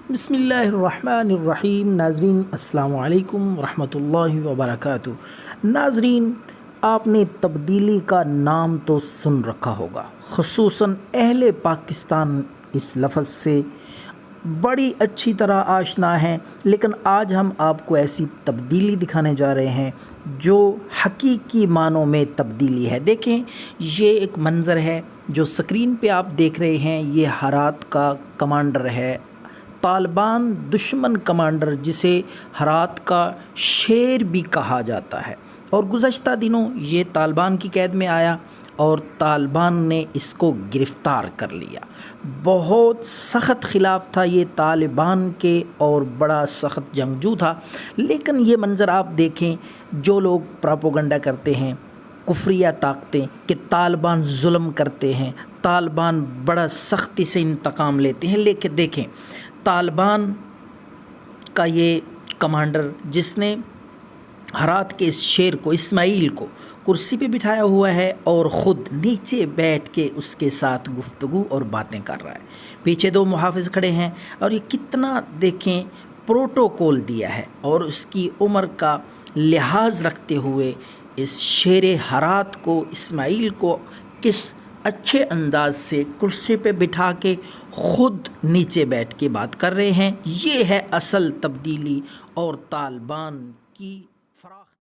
بسم اللہ الرحمن الرحیم۔ ناظرین السلام علیکم ورحمۃ اللہ وبرکاتہ۔ ناظرین، آپ نے تبدیلی کا نام تو سن رکھا ہوگا، خصوصاً اہل پاکستان اس لفظ سے بڑی اچھی طرح آشنا ہیں، لیکن آج ہم آپ کو ایسی تبدیلی دکھانے جا رہے ہیں جو حقیقی معنوں میں تبدیلی ہے۔ دیکھیں، یہ ایک منظر ہے جو سکرین پہ آپ دیکھ رہے ہیں، یہ ہرات کا کمانڈر ہے، طالبان دشمن کمانڈر جسے ہرات کا شیر بھی کہا جاتا ہے، اور گزشتہ دنوں یہ طالبان کی قید میں آیا اور طالبان نے اس کو گرفتار کر لیا۔ بہت سخت خلاف تھا یہ طالبان کے اور بڑا سخت جنگجو تھا، لیکن یہ منظر آپ دیکھیں، جو لوگ پراپوگنڈا کرتے ہیں، کفریہ طاقتیں، کہ طالبان ظلم کرتے ہیں، طالبان بڑا سختی سے انتقام لیتے ہیں، لیکن دیکھیں طالبان کا یہ کمانڈر جس نے ہرات کے اس شیر کو، اسماعیل کو، کرسی پہ بٹھایا ہوا ہے اور خود نیچے بیٹھ کے اس کے ساتھ گفتگو اور باتیں کر رہا ہے۔ پیچھے دو محافظ کھڑے ہیں اور یہ کتنا دیکھیں پروٹوکول دیا ہے، اور اس کی عمر کا لحاظ رکھتے ہوئے اس شیر ہرات کو، اسماعیل کو، کس اچھے انداز سے کرسی پہ بٹھا کے خود نیچے بیٹھ کے بات کر رہے ہیں۔ یہ ہے اصل تبدیلی اور طالبان کی فراخ